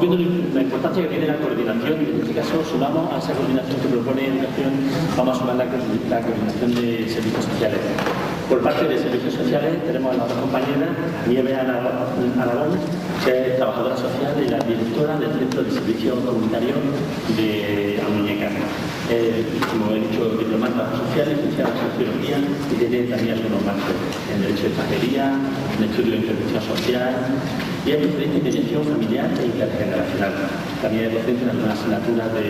viendo la importancia que tiene la coordinación, y en este caso sumamos a esa coordinación que propone Educación, vamos a sumar la coordinación de servicios sociales. Por parte de servicios sociales tenemos a la otra compañera, Nieves Aragón, que es trabajadora social y la directora del Centro de Servicios Comunitarios de Almuñécar. Como he dicho, diplomata social, licenciada en Sociología y tiene también algunos másteres en Derecho de Extranjería, en Estudio de Intervención Social y hay experiencia en mediación familiar e intergeneracional. También es docente en algunas asignaturas de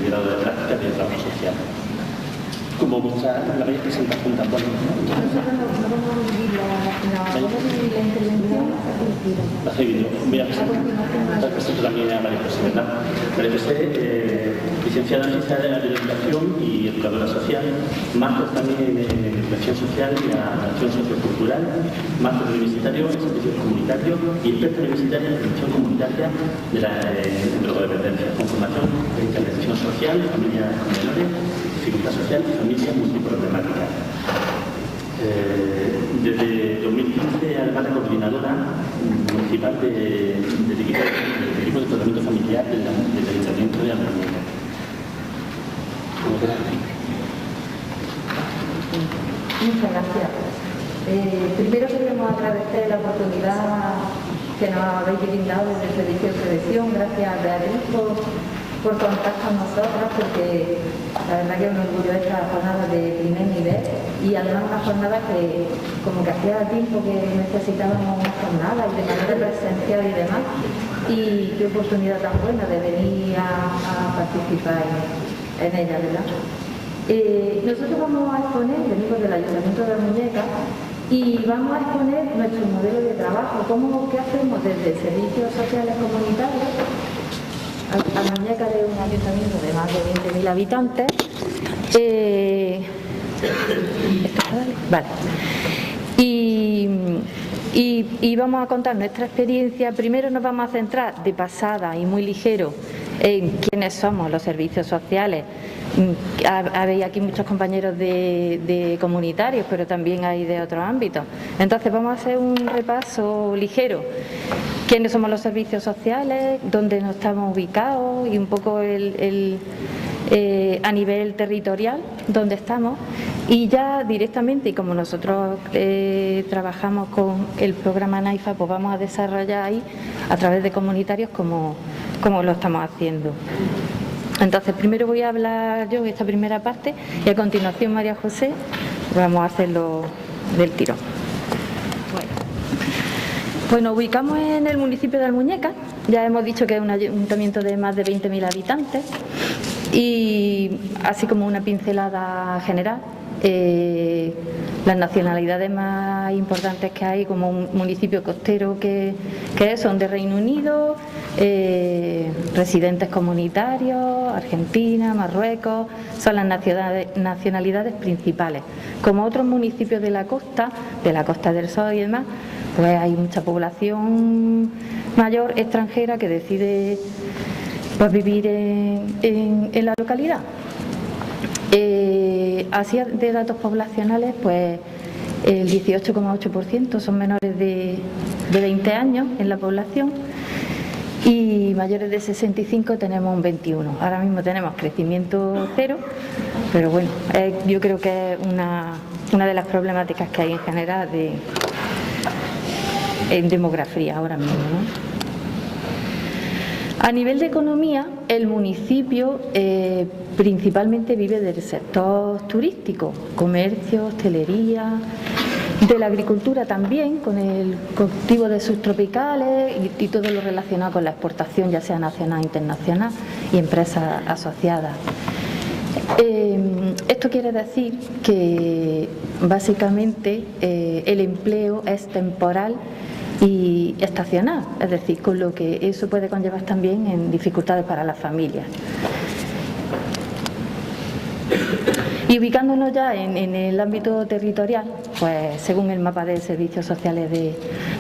grado de práctica de trabajo social. Como muestra la veis presentación tan buena. La seguido. Voy a presentar también a María José, ¿verdad? María José, licenciada en Ciencias de la Educación y educadora social, máster también en Educación Social y Acción Sociocultural, máster universitario en Servicios Comunitarios y experta universitaria en Prevención Comunitaria de la drogodependencia, con formación en Intervención Social, familias con menores, dificultad social y familias multiproblemáticas. Desde 2015, además, la coordinadora municipal del equipo de tratamiento familiar del Ayuntamiento de Almuñécar. Muchas gracias. Primero queremos agradecer la oportunidad que nos habéis brindado desde el Servicio de Prevención. Gracias a Beatriz por contar con nosotras, porque la verdad que es un orgullo esta jornada de primer nivel y además una jornada que como que hacía tiempo que necesitábamos una jornada y de manera presencial y demás, y qué oportunidad tan buena de venir a participar en ella, ¿verdad? Nosotros vamos a exponer, venimos del Ayuntamiento de Almuñécar, y vamos a exponer nuestro modelo de trabajo, qué hacemos desde servicios sociales comunitarios. Almuñécar es un ayuntamiento de más de 20.000 habitantes. Vale. Y vamos a contar nuestra experiencia. Primero nos vamos a centrar de pasada y muy ligero en quiénes somos los servicios sociales. Habéis aquí muchos compañeros de comunitarios, pero también hay de otros ámbitos. Entonces vamos a hacer un repaso ligero. ¿Quiénes somos los servicios sociales? ¿Dónde nos estamos ubicados? Y un poco a nivel territorial, dónde estamos. Y ya directamente, y como nosotros trabajamos con el programa NAIFA, pues vamos a desarrollar ahí, a través de comunitarios, cómo lo estamos haciendo. Entonces, primero voy a hablar yo de esta primera parte y a continuación María José vamos a hacerlo del tirón. Pues nos ubicamos en el municipio de Almuñécar. Ya hemos dicho que es un ayuntamiento de más de 20.000 habitantes y así como una pincelada general, las nacionalidades más importantes que hay, como un municipio costero que son de Reino Unido, residentes comunitarios, Argentina, Marruecos, son las nacionalidades principales. Como otros municipios de la Costa del Sol y demás, pues hay mucha población mayor extranjera que decide pues vivir en la localidad. Así de datos poblacionales, pues el 18,8% son menores de 20 años en la población y mayores de 65 tenemos un 21%. Ahora mismo tenemos crecimiento cero, pero bueno, yo creo que es una de las problemáticas que hay en general en demografía ahora mismo, ¿no? A nivel de economía, el municipio principalmente vive del sector turístico, comercio, hostelería, de la agricultura también, con el cultivo de subtropicales y todo lo relacionado con la exportación, ya sea nacional e internacional, y empresas asociadas. Esto quiere decir que básicamente el empleo es temporal y estacional, es decir, con lo que eso puede conllevar también en dificultades para las familias. Y ubicándonos ya en el ámbito territorial, pues según el mapa de servicios sociales de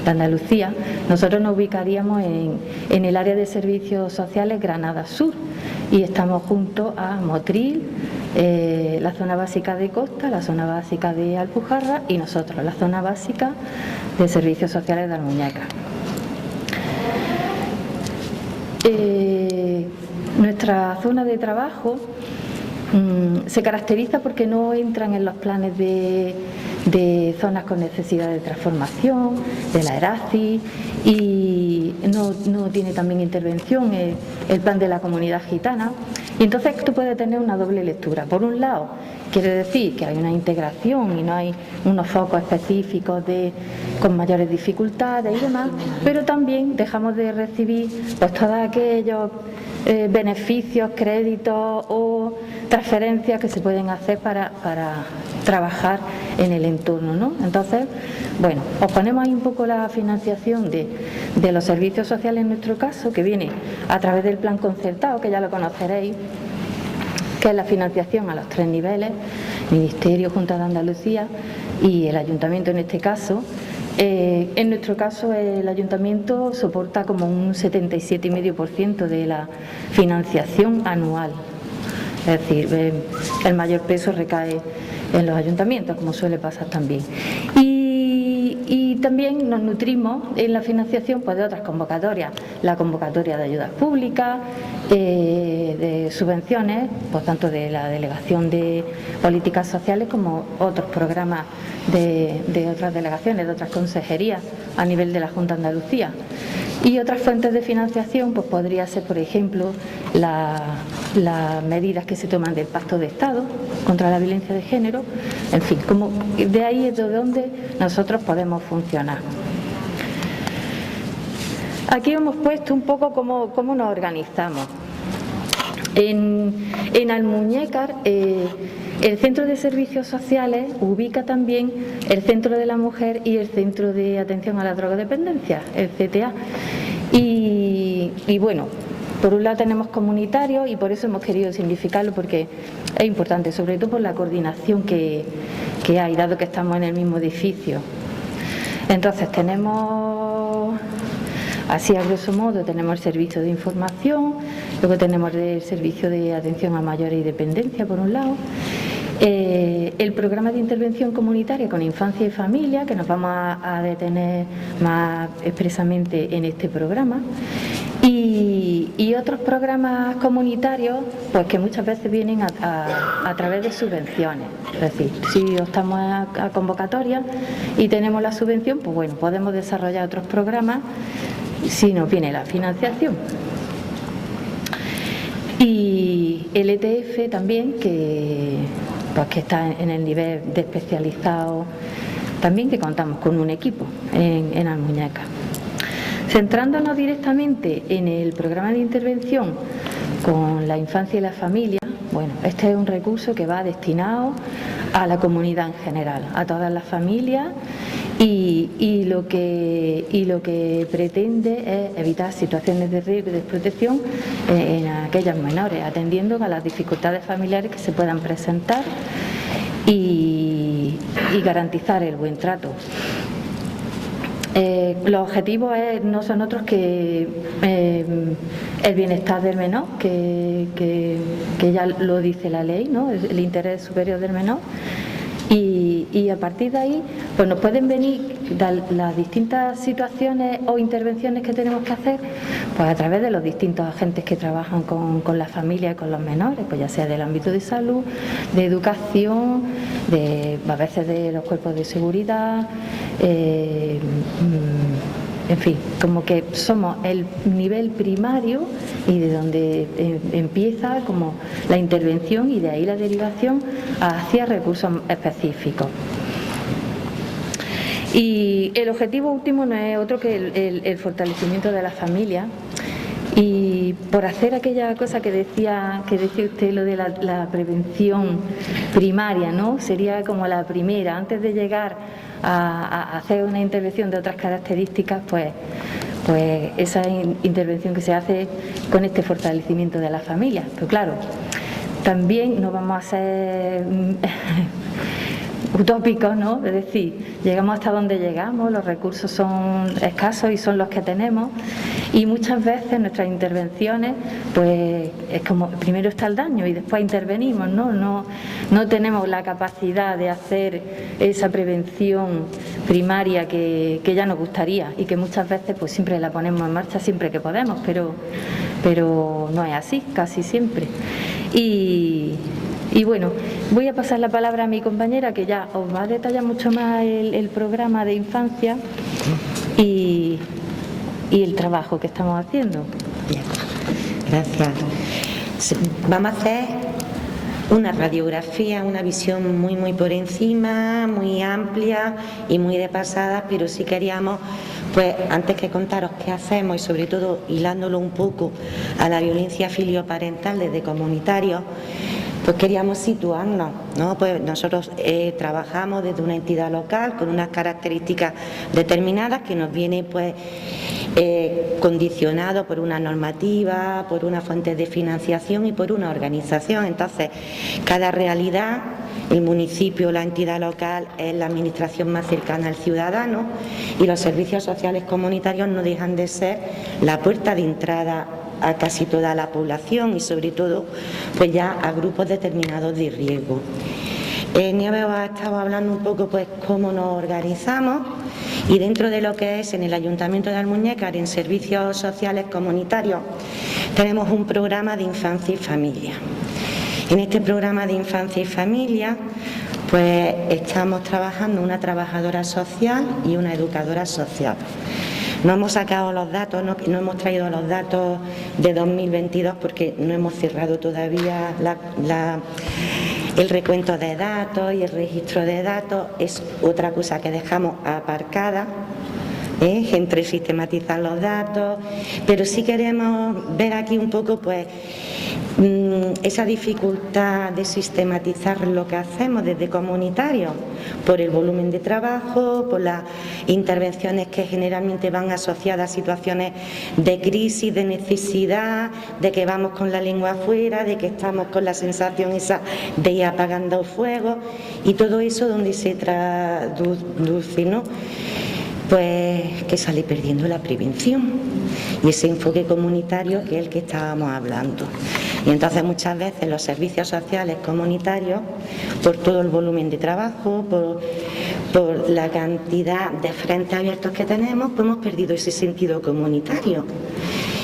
Andalucía, nosotros nos ubicaríamos en el área de servicios sociales Granada Sur y estamos junto a Motril, la zona básica de Costa, la zona básica de Alpujarra y nosotros, la zona básica de servicios sociales de Almuñécar. nuestra zona de trabajo se caracteriza porque no entran en los planes de zonas con necesidad de transformación, de la ERACI, y no tiene también intervención el plan de la comunidad gitana. Y entonces esto puede tener una doble lectura. Por un lado, quiere decir que hay una integración y no hay unos focos específicos con mayores dificultades y demás, pero también dejamos de recibir pues todos aquellos beneficios, créditos o transferencias que se pueden hacer para trabajar en el entorno, ¿no? Entonces, bueno, os ponemos ahí un poco la financiación de los servicios sociales en nuestro caso, que viene a través del plan concertado, que ya lo conoceréis, que es la financiación a los 3 niveles, Ministerio, Junta de Andalucía y el Ayuntamiento en este caso. En nuestro caso el Ayuntamiento soporta como un 77,5% de la financiación anual, es decir, el mayor peso recae en los ayuntamientos, como suele pasar también. Y también nos nutrimos en la financiación pues, de otras convocatorias, la convocatoria de ayudas públicas, de subvenciones, pues tanto de la Delegación de Políticas Sociales como otros programas de otras delegaciones, de otras consejerías a nivel de la Junta de Andalucía. Y otras fuentes de financiación pues podría ser, por ejemplo, las medidas que se toman del Pacto de Estado contra la violencia de género, en fin, como de ahí es de donde nosotros podemos funcionar. Aquí hemos puesto un poco cómo nos organizamos. En Almuñécar, el Centro de Servicios Sociales ubica también el Centro de la Mujer y el Centro de Atención a la Drogodependencia, el CTA. Y bueno, por un lado tenemos comunitarios y por eso hemos querido significarlo, porque es importante, sobre todo por la coordinación que hay, dado que estamos en el mismo edificio. Entonces tenemos, así a grosso modo, tenemos el servicio de información, luego tenemos el servicio de atención a mayores y dependencia por un lado, el programa de intervención comunitaria con infancia y familia, que nos vamos a detener más expresamente en este programa, y otros programas comunitarios pues que muchas veces vienen a través de subvenciones. Es decir, si optamos a convocatorias y tenemos la subvención, pues bueno, podemos desarrollar otros programas si nos viene la financiación. Y el ETF también, que está en el nivel de especializado, también que contamos con un equipo en Almuñécar. Centrándonos directamente en el programa de intervención con la infancia y la familia, bueno, este es un recurso que va destinado a la comunidad en general, a todas las familias, y lo que pretende es evitar situaciones de riesgo y desprotección en aquellas menores, atendiendo a las dificultades familiares que se puedan presentar y garantizar el buen trato. Los objetivos no son otros que el bienestar del menor, que ya lo dice la ley, ¿no? El interés superior del menor, y a partir de ahí pues nos pueden venir las distintas situaciones o intervenciones que tenemos que hacer pues a través de los distintos agentes que trabajan con la familia y con los menores, pues ya sea del ámbito de salud, de educación, a veces de los cuerpos de seguridad, en fin, como que somos el nivel primario y de donde empieza como la intervención y de ahí la derivación hacia recursos específicos. Y el objetivo último no es otro que el fortalecimiento de la familia, y por hacer aquella cosa que decía usted, lo de la prevención primaria, ¿no? Sería como la primera, antes de llegar a hacer una intervención de otras características, pues esa intervención que se hace con este fortalecimiento de la familia. Pero claro, también no vamos a ser utópicos, ¿no? Es decir, llegamos hasta donde llegamos, los recursos son escasos y son los que tenemos, y muchas veces nuestras intervenciones, pues es como primero está el daño y después intervenimos, ¿no? No tenemos la capacidad de hacer esa prevención primaria que ya nos gustaría y que muchas veces pues siempre la ponemos en marcha siempre que podemos, pero no es así, casi siempre. Y bueno, voy a pasar la palabra a mi compañera que ya os va a detallar mucho más el programa de infancia y el trabajo que estamos haciendo. Bien, gracias. Vamos a hacer una radiografía, una visión muy por encima, muy amplia y muy de pasada, pero sí queríamos, pues antes que contaros qué hacemos y sobre todo hilándolo un poco a la violencia filioparental desde comunitarios, pues queríamos situarnos, ¿no? Pues nosotros trabajamos desde una entidad local con unas características determinadas que nos viene pues condicionado por una normativa, por una fuente de financiación y por una organización. Entonces, cada realidad, el municipio, la entidad local es la administración más cercana al ciudadano y los servicios sociales comunitarios no dejan de ser la puerta de entrada a casi toda la población y sobre todo pues ya a grupos determinados de riesgo. Nieves ha estado hablando un poco pues cómo nos organizamos y dentro de lo que es en el Ayuntamiento de Almuñécar, en servicios sociales comunitarios, tenemos un programa de infancia y familia. En este programa de infancia y familia pues estamos trabajando una trabajadora social y una educadora social. No hemos sacado los datos, no hemos traído los datos de 2022 porque no hemos cerrado todavía el recuento de datos y el registro de datos. Es otra cosa que dejamos aparcada, entre sistematizar los datos, pero sí queremos ver aquí un poco pues esa dificultad de sistematizar lo que hacemos desde comunitario por el volumen de trabajo, por las intervenciones que generalmente van asociadas a situaciones de crisis, de necesidad, de que vamos con la lengua afuera, de que estamos con la sensación esa de ir apagando fuego y todo eso donde se traduce, ¿no? Pues que sale perdiendo la prevención y ese enfoque comunitario que es el que estábamos hablando. Y entonces muchas veces los servicios sociales comunitarios, por todo el volumen de trabajo, por la cantidad de frentes abiertos que tenemos, pues hemos perdido ese sentido comunitario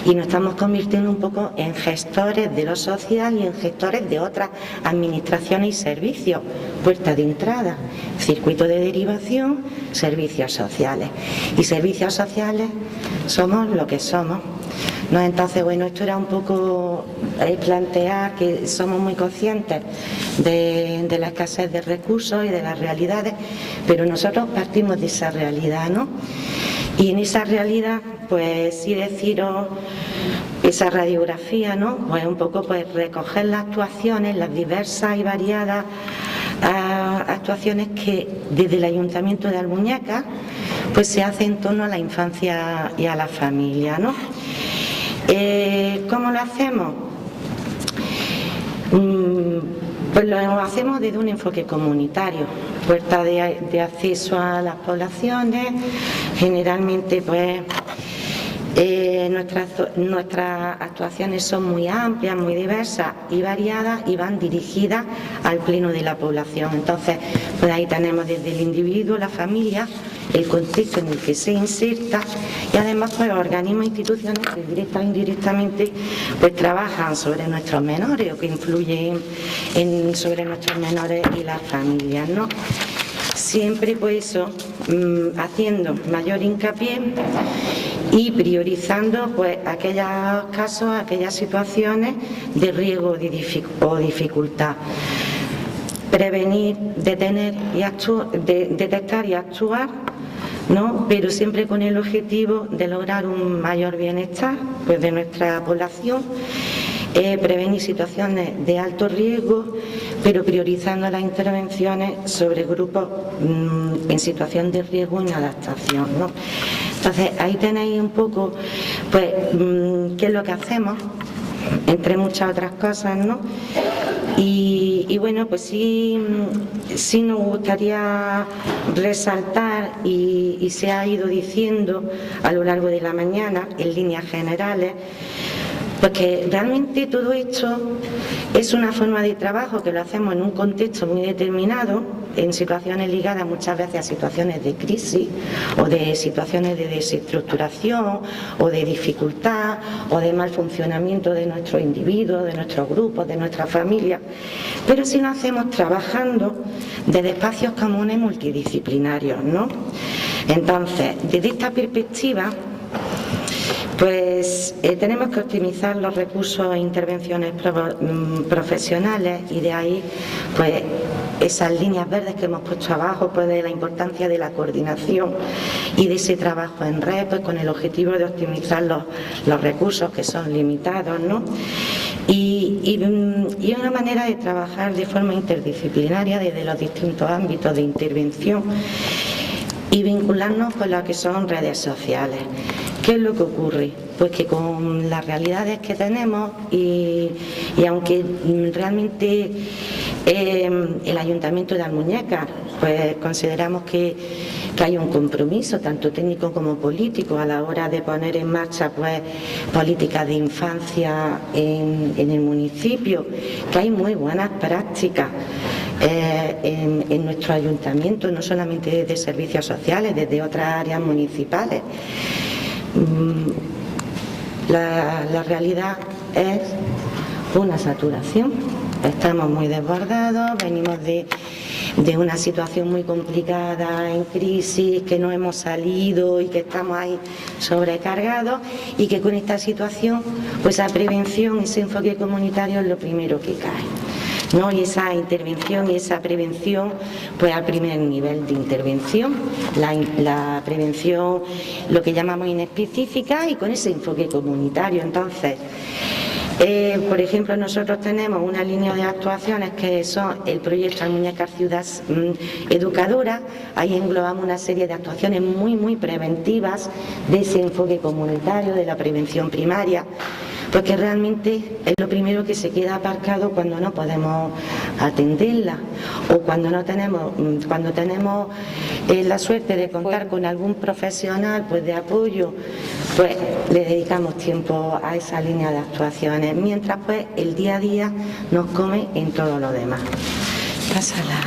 y nos estamos convirtiendo un poco en gestores de lo social y en gestores de otras administraciones y servicios, puerta de entrada, circuito de derivación, servicios sociales. Y servicios sociales somos lo que somos. ¿No? Entonces, bueno, esto era un poco plantear que somos muy conscientes de la escasez de recursos y de las realidades, pero nosotros partimos de esa realidad, ¿no? Y en esa realidad, pues sí deciros esa radiografía, ¿no? Pues un poco pues recoger las actuaciones, las diversas y variadas actuaciones que desde el Ayuntamiento de Almuñécar pues se hace en torno a la infancia y a la familia, ¿no? ¿Cómo lo hacemos? Pues lo hacemos desde un enfoque comunitario, puerta de acceso a las poblaciones, generalmente pues nuestras actuaciones son muy amplias, muy diversas y variadas y van dirigidas al pleno de la población. Entonces, pues ahí tenemos desde el individuo, la familia, el contexto en el que se inserta y además pues organismos e instituciones que directa o indirectamente pues trabajan sobre nuestros menores o que influyen sobre nuestros menores y las familias, ¿no? Siempre pues eso, haciendo mayor hincapié y priorizando pues aquellos casos, aquellas situaciones de riesgo o dificultad. Prevenir, detener y detectar y actuar, ¿no? Pero siempre con el objetivo de lograr un mayor bienestar pues, de nuestra población, prevenir situaciones de alto riesgo, pero priorizando las intervenciones sobre grupos en situación de riesgo y adaptación, ¿no? Entonces ahí tenéis un poco pues qué es lo que hacemos, entre muchas otras cosas, ¿no? Y bueno, pues sí nos gustaría resaltar, y se ha ido diciendo a lo largo de la mañana en líneas generales, pues que realmente todo esto es una forma de trabajo que lo hacemos en un contexto muy determinado, en situaciones ligadas muchas veces a situaciones de crisis o de situaciones de desestructuración o de dificultad o de mal funcionamiento de nuestros individuos, de nuestros grupos, de nuestras familias, pero si lo hacemos trabajando desde espacios comunes multidisciplinarios, ¿no? Entonces, desde esta perspectiva, pues tenemos que optimizar los recursos e intervenciones profesionales, y de ahí pues esas líneas verdes que hemos puesto abajo, pues de la importancia de la coordinación y de ese trabajo en red, pues con el objetivo de optimizar los recursos que son limitados, ¿no? Y una manera de trabajar de forma interdisciplinaria desde los distintos ámbitos de intervención y vincularnos con lo que son redes sociales. ¿Qué es lo que ocurre? Pues que con las realidades que tenemos y aunque realmente el Ayuntamiento de Almuñécar, pues consideramos que hay un compromiso tanto técnico como político a la hora de poner en marcha pues políticas de infancia en el municipio, que hay muy buenas prácticas en nuestro ayuntamiento, no solamente desde servicios sociales, desde otras áreas municipales. La realidad es una saturación, estamos muy desbordados, venimos de una situación muy complicada, en crisis, que no hemos salido y que estamos ahí sobrecargados, y que con esta situación pues la prevención, ese enfoque comunitario es lo primero que cae, ¿no? Y esa intervención y esa prevención, pues al primer nivel de intervención, la prevención, lo que llamamos inespecífica, y con ese enfoque comunitario. Entonces, por ejemplo, nosotros tenemos una línea de actuaciones que son el proyecto Almuñécar Ciudad Educadora. Ahí englobamos una serie de actuaciones muy preventivas de ese enfoque comunitario, de la prevención primaria, porque realmente es lo primero que se queda aparcado cuando no podemos atenderla, o cuando tenemos la suerte de contar con algún profesional pues de apoyo, pues le dedicamos tiempo a esa línea de actuaciones, mientras pues el día a día nos come en todo lo demás. Pásala.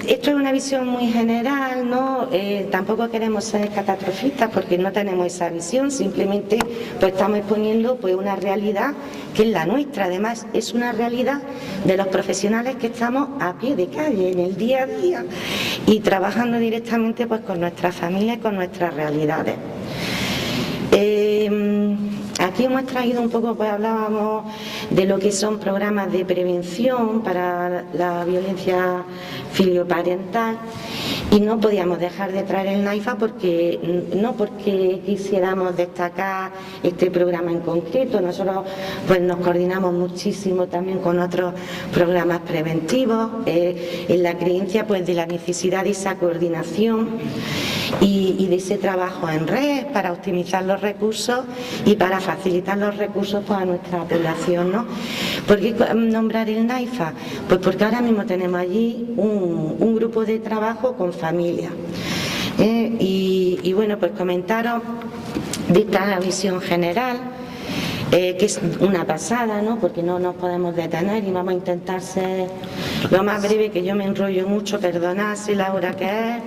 Esto es una visión muy general, ¿no? Tampoco queremos ser catastrofistas porque no tenemos esa visión, simplemente pues estamos exponiendo pues una realidad que es la nuestra. Además es una realidad de los profesionales que estamos a pie de calle en el día a día y trabajando directamente pues con nuestras familias y con nuestras realidades. Aquí hemos traído un poco, pues hablábamos de lo que son programas de prevención para la violencia filioparental, y no podíamos dejar de traer el NAIFA no porque quisiéramos destacar este programa en concreto. Nosotros pues nos coordinamos muchísimo también con otros programas preventivos, en la creencia pues de la necesidad de esa coordinación y de ese trabajo en red para optimizar los recursos y para facilitar los recursos pues, a nuestra población, ¿no? ¿Por qué nombrar el NAIFA? Pues porque ahora mismo tenemos allí un grupo de trabajo con familias. Y bueno, pues comentaros de esta visión general, que es una pasada, ¿no? Porque no nos podemos detener y vamos a intentar ser lo más breve, que yo me enrollo mucho, perdonad si la hora que es.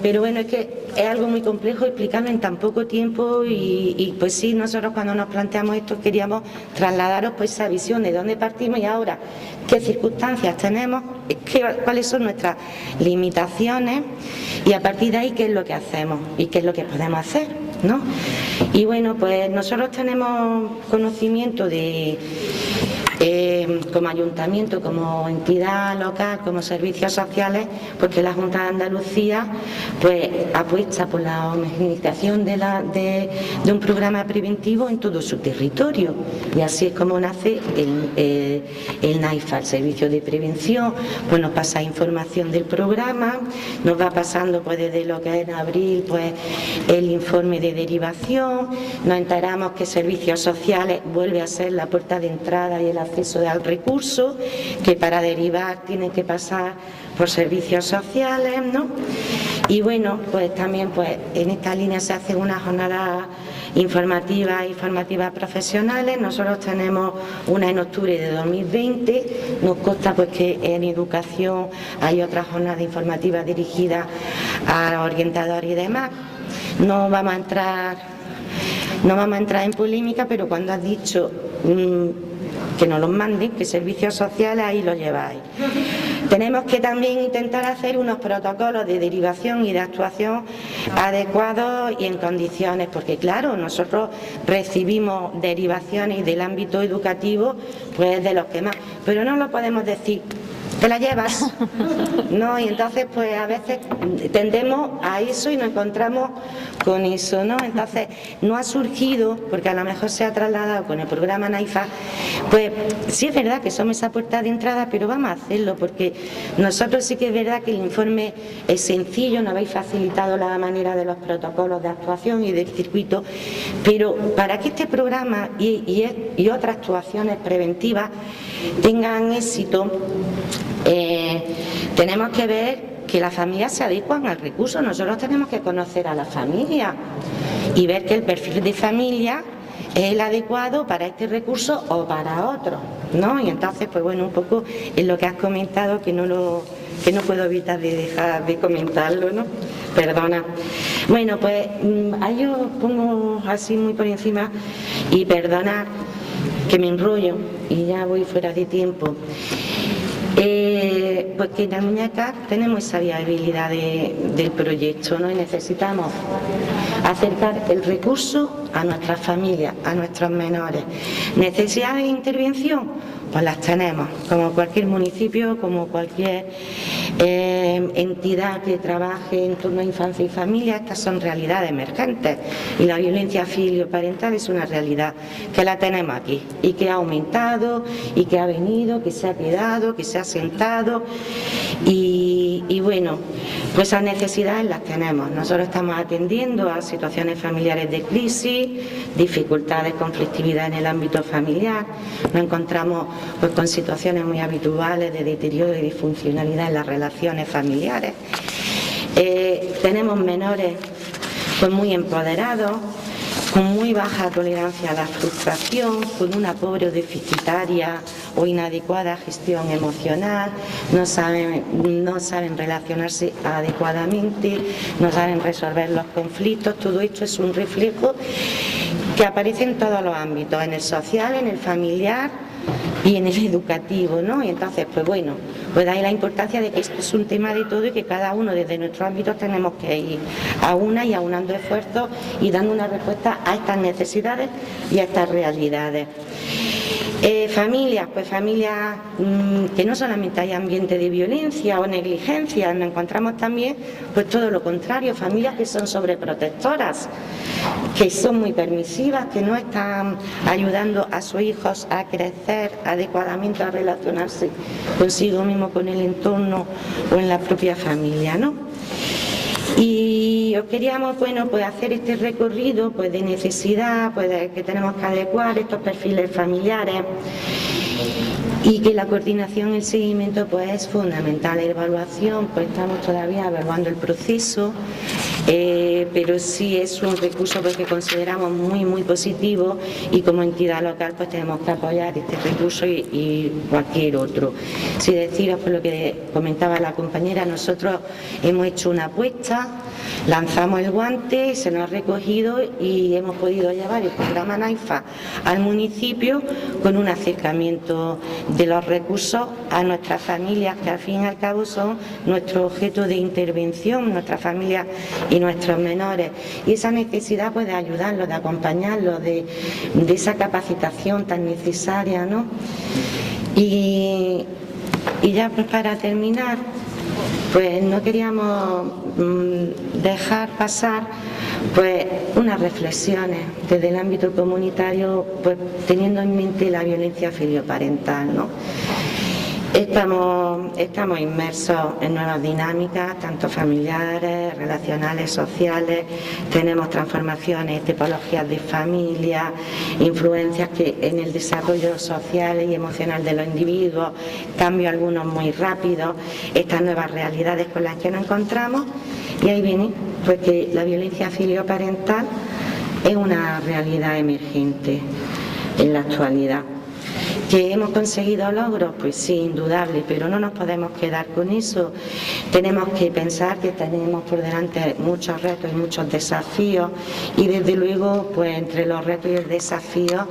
Pero bueno, es que es algo muy complejo explicarlo en tan poco tiempo y pues sí, nosotros cuando nos planteamos esto queríamos trasladaros pues esa visión de dónde partimos y ahora qué circunstancias tenemos, cuáles son nuestras limitaciones y a partir de ahí qué es lo que hacemos y qué es lo que podemos hacer, ¿no? Y bueno, pues nosotros tenemos conocimiento de como ayuntamiento, como entidad local, como servicios sociales, pues que la Junta de Andalucía pues apuesta por la homogeneización de un programa preventivo en todo su territorio, y así es como nace el NAIFA, el Servicio de Prevención. Pues nos pasa información del programa, nos va pasando pues desde lo que es en abril pues el informe de derivación, nos enteramos que Servicios Sociales vuelve a ser la puerta de entrada y el acceso al recurso, que para derivar tienen que pasar por servicios sociales, ¿no? Y bueno, pues también pues en esta línea se hace una jornada informativas profesionales. Nosotros tenemos una en octubre de 2020, nos consta pues que en educación hay otra jornada informativa dirigida a orientadores y demás. No vamos a entrar en polémica, pero cuando has dicho que nos los manden, que servicios sociales, ahí lo lleváis. Tenemos que también intentar hacer unos protocolos de derivación y de actuación adecuados y en condiciones, porque claro, nosotros recibimos derivaciones del ámbito educativo, pues de los que más, pero no lo podemos decir, te la llevas, ¿no? Y entonces pues a veces tendemos a eso y nos encontramos con eso, ¿no? Entonces no ha surgido, porque a lo mejor se ha trasladado con el programa NAIFA, pues sí es verdad que somos esa puerta de entrada, pero vamos a hacerlo, porque nosotros sí que es verdad que el informe es sencillo, nos habéis facilitado la manera de los protocolos de actuación y del circuito, pero para que este programa y otras actuaciones preventivas tengan éxito, tenemos que ver que las familias se adecuan al recurso. Nosotros tenemos que conocer a la familia y ver que el perfil de familia es el adecuado para este recurso o para otro, ¿no? Y entonces, pues bueno, un poco en lo que has comentado, que no puedo evitar de dejar de comentarlo, ¿no? Perdona. Bueno, pues ahí yo pongo así muy por encima, y perdona que me enrollo y ya voy fuera de tiempo. Pues que en la muñeca tenemos esa viabilidad del proyecto, ¿no? Y necesitamos acercar el recurso a nuestras familias, a nuestros menores. ¿Necesidades de intervención? Pues las tenemos, como cualquier municipio, como cualquier entidad que trabaje en torno a infancia y familia. Estas son realidades emergentes, y la violencia filioparental es una realidad que la tenemos aquí y que ha aumentado y que ha venido, que se ha quedado, que se ha sentado, y bueno, pues esas necesidades las tenemos. Nosotros estamos atendiendo a situaciones familiares de crisis, dificultades, conflictividad en el ámbito familiar. Nos encontramos pues con situaciones muy habituales de deterioro y disfuncionalidad en las relaciones familiares. Tenemos menores pues muy empoderados, con muy baja tolerancia a la frustración, con una pobre o deficitaria o inadecuada gestión emocional, no saben relacionarse adecuadamente, no saben resolver los conflictos. Todo esto es un reflejo que aparece en todos los ámbitos, en el social, en el familiar y en el educativo, ¿no? Y entonces, pues bueno, pues de ahí la importancia de que esto es un tema de todo y que cada uno desde nuestros ámbitos tenemos que ir a una y aunando esfuerzos y dando una respuesta a estas necesidades y a estas realidades. Familias, pues familias que no solamente hay ambiente de violencia o negligencia, nos encontramos también pues todo lo contrario, familias que son sobreprotectoras, que son muy permisivas, que no están ayudando a sus hijos a crecer adecuadamente, a relacionarse consigo mismo, con el entorno o en la propia familia, ¿no? Y os queríamos, bueno, pues hacer este recorrido pues de necesidad, pues de que tenemos que adecuar estos perfiles familiares, y que la coordinación y el seguimiento pues es fundamental. La evaluación, pues estamos todavía evaluando el proceso, pero sí es un recurso pues que consideramos muy positivo, y como entidad local pues tenemos que apoyar este recurso y cualquier otro. Si deciros por lo que comentaba la compañera, nosotros hemos hecho una apuesta, lanzamos el guante, se nos ha recogido y hemos podido llevar el programa NAIFA al municipio con un acercamiento de los recursos a nuestras familias, que al fin y al cabo son nuestro objeto de intervención, nuestras familias y nuestros menores, y esa necesidad pues, de ayudarlos, de acompañarlos, de esa capacitación tan necesaria, ¿no? Y ya pues, para terminar, pues no queríamos dejar pasar pues unas reflexiones desde el ámbito comunitario, pues teniendo en mente la violencia filioparental, ¿no? Estamos inmersos en nuevas dinámicas, tanto familiares, relacionales, sociales. Tenemos transformaciones, tipologías de familia, influencias que en el desarrollo social y emocional de los individuos, cambios algunos muy rápidos, estas nuevas realidades con las que nos encontramos. Y ahí viene pues que la violencia filioparental es una realidad emergente en la actualidad. ¿Que hemos conseguido logros? Pues sí, indudable, pero no nos podemos quedar con eso. Tenemos que pensar que tenemos por delante muchos retos y muchos desafíos, y desde luego, pues entre los retos y el desafío,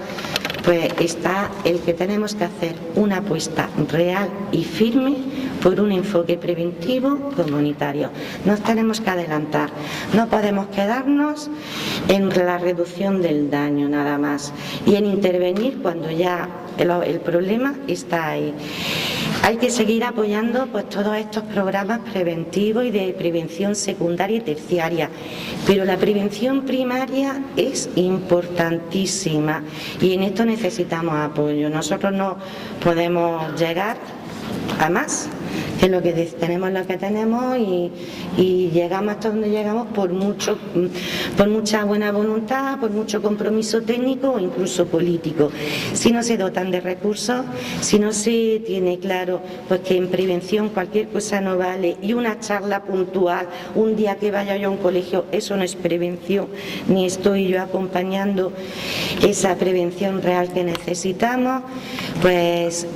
pues está el que tenemos que hacer una apuesta real y firme por un enfoque preventivo comunitario. Nos tenemos que adelantar, no podemos quedarnos en la reducción del daño nada más y en intervenir cuando ya el problema está ahí. Hay que seguir apoyando pues todos estos programas preventivos y de prevención secundaria y terciaria, pero la prevención primaria es importantísima y en esto necesitamos apoyo. Nosotros no podemos llegar a más que lo que tenemos lo que tenemos y llegamos hasta donde llegamos por mucha buena voluntad, por mucho compromiso técnico o incluso político. Si no se dotan de recursos, si no se tiene claro pues que en prevención cualquier cosa no vale y una charla puntual, un día que vaya yo a un colegio, eso no es prevención, ni estoy yo acompañando esa prevención real que necesitamos, pues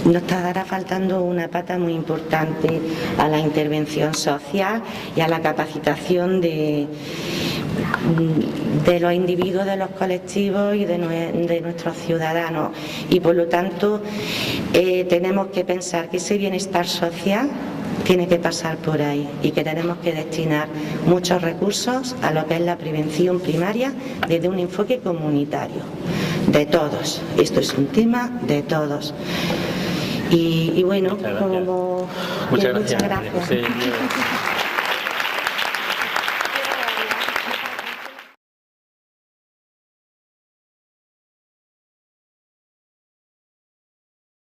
nos estará faltando una pata muy importante a la intervención social y a la capacitación de los individuos, de los colectivos y de nuestros ciudadanos. Y por lo tanto tenemos que pensar que ese bienestar social tiene que pasar por ahí y que tenemos que destinar muchos recursos a lo que es la prevención primaria desde un enfoque comunitario, de todos. Esto es un tema de todos. Y bueno, Muchas gracias. Muchas gracias.